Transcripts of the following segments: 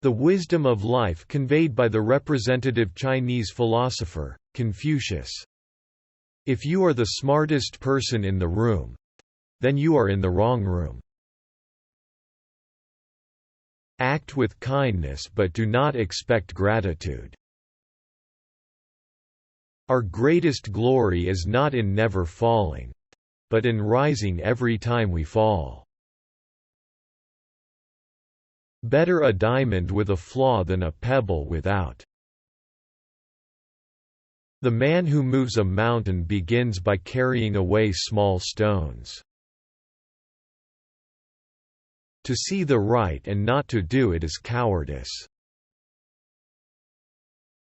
The wisdom of life conveyed by the representative Chinese philosopher, Confucius. If you are the smartest person in the room, then you are in the wrong room. Act with kindness but do not expect gratitude. Our greatest glory is not in never falling, but in rising every time we fall. Better a diamond with a flaw than a pebble without. The man who moves a mountain begins by carrying away small stones. To see the right and not to do it is cowardice.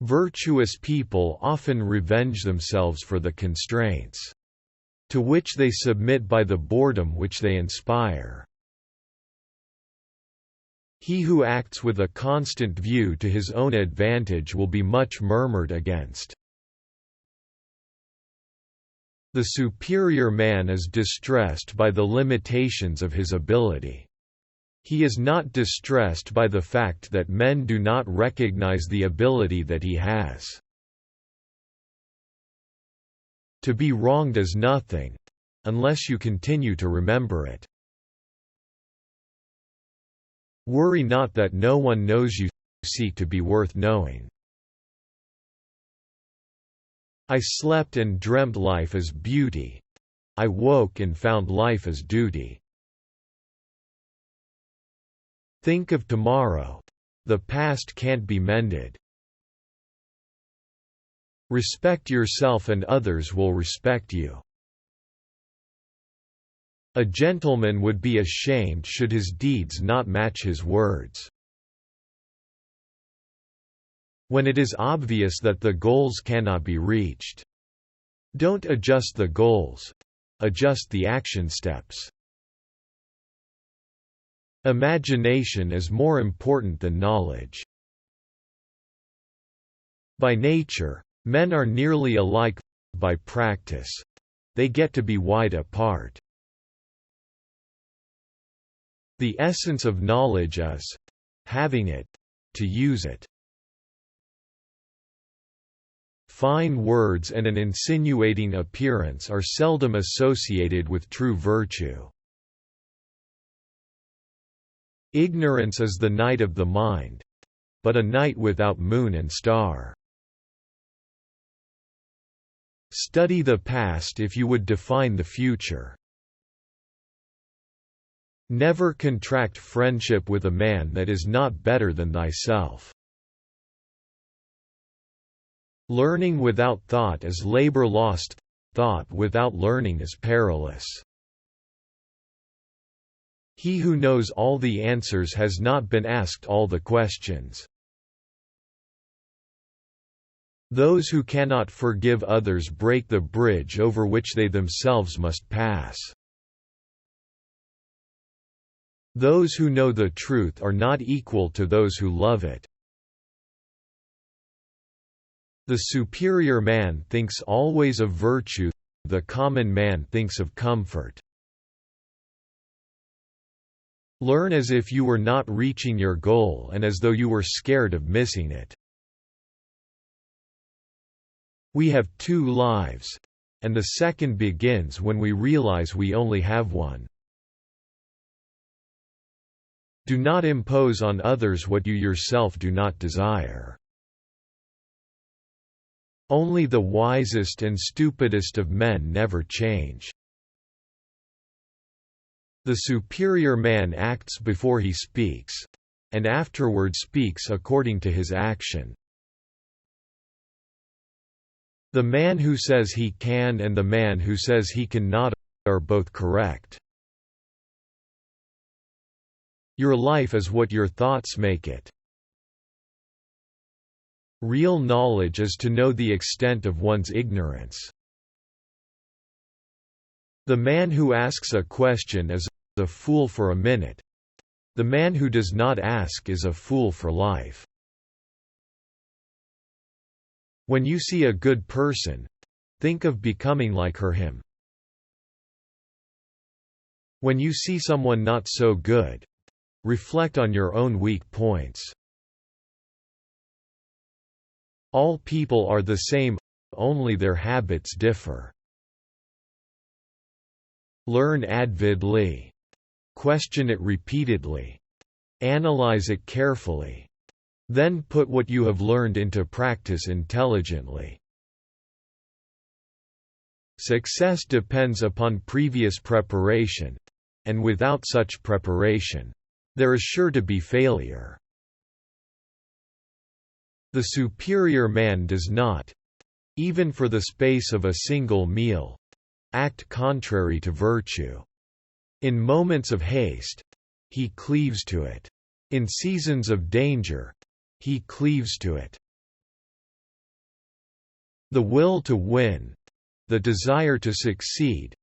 Virtuous people often revenge themselves for the constraints to which they submit by the boredom which they inspire. He who acts with a constant view to his own advantage will be much murmured against. The superior man is distressed by the limitations of his ability. He is not distressed by the fact that men do not recognize the ability that he has. To be wronged is nothing, unless you continue to remember it. Worry not that no one knows you, seek to be worth knowing. I slept and dreamt life as beauty. I woke and found life as duty. Think of tomorrow. The past can't be mended. Respect yourself and others will respect you. A gentleman would be ashamed should his deeds not match his words. When it is obvious that the goals cannot be reached, don't adjust the goals, adjust the action steps. Imagination is more important than knowledge. By nature, men are nearly alike. By practice, they get to be wide apart. The essence of knowledge is having it, to use it. Fine words and an insinuating appearance are seldom associated with true virtue. Ignorance is the night of the mind, but a night without moon and star. Study the past if you would define the future. Never contract friendship with a man that is not better than thyself. Learning without thought is labor lost. Thought without learning is perilous. He who knows all the answers has not been asked all the questions. Those who cannot forgive others break the bridge over which they themselves must pass. Those who know the truth are not equal to those who love it. The superior man thinks always of virtue, the common man thinks of comfort. Learn as if you were not reaching your goal and as though you were scared of missing it. We have two lives, and the second begins when we realize we only have one. Do not impose on others what you yourself do not desire. Only the wisest and stupidest of men never change. The superior man acts before he speaks, and afterward speaks according to his action. The man who says he can and the man who says he cannot are both correct. Your life is what your thoughts make it. Real knowledge is to know the extent of one's ignorance. The man who asks a question is a fool for a minute. The man who does not ask is a fool for life. When you see a good person, think of becoming like him. When you see someone not so good, reflect on your own weak points. All people are the same, only their habits differ. Learn avidly. Question it repeatedly. Analyze it carefully. Then put what you have learned into practice intelligently. Success depends upon previous preparation, and without such preparation, there is sure to be failure. The superior man does not, even for the space of a single meal, act contrary to virtue. In moments of haste, he cleaves to it. In seasons of danger, he cleaves to it. The will to win, the desire to succeed,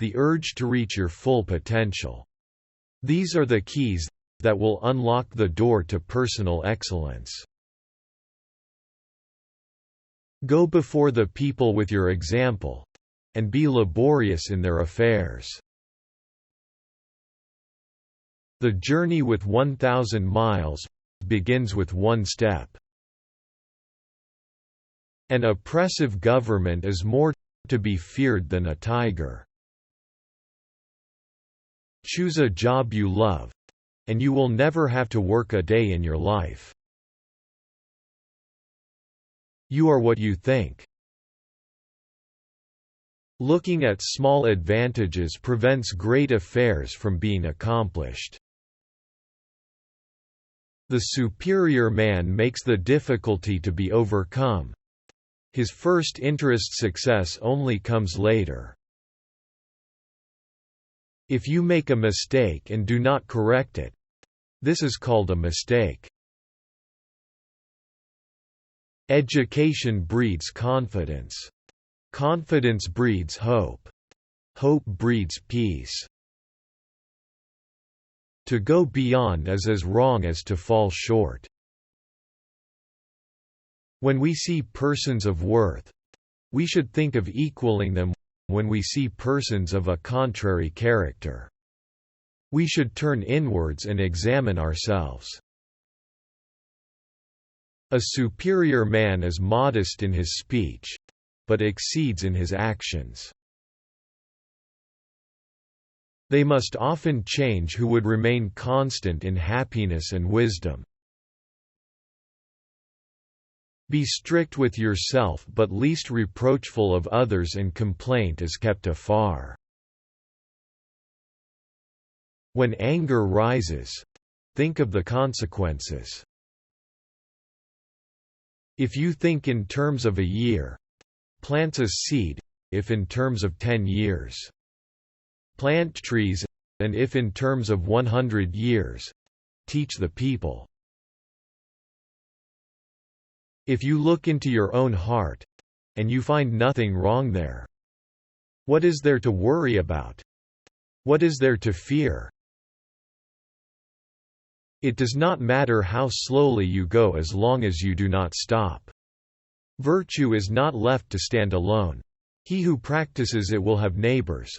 the urge to reach your full potential. These are the keys that will unlock the door to personal excellence. Go before the people with your example, and be laborious in their affairs. The journey with 1,000 miles begins with one step. An oppressive government is more to be feared than a tiger. Choose a job you love, and you will never have to work a day in your life. You are what you think. Looking at small advantages prevents great affairs from being accomplished. The superior man makes the difficulty to be overcome. His first interest success only comes later. If you make a mistake and do not correct it, this is called a mistake. Education breeds confidence. Confidence breeds hope. Hope breeds peace. To go beyond is as wrong as to fall short. When we see persons of worth, we should think of equaling them. When we see persons of a contrary character, we should turn inwards and examine ourselves. A superior man is modest in his speech, but exceeds in his actions. They must often change who would remain constant in happiness and wisdom. Be strict with yourself but least reproachful of others, and complaint is kept afar. When anger rises, think of the consequences. If you think in terms of a year, plant a seed; if in terms of 10 years, plant trees; and if in terms of 100 years, teach the people. If you look into your own heart, and you find nothing wrong there, what is there to worry about? What is there to fear? It does not matter how slowly you go as long as you do not stop. Virtue is not left to stand alone. He who practices it will have neighbors.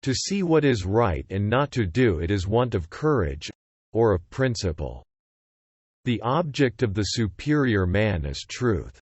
To see what is right and not to do it is want of courage, or of principle. The object of the superior man is truth.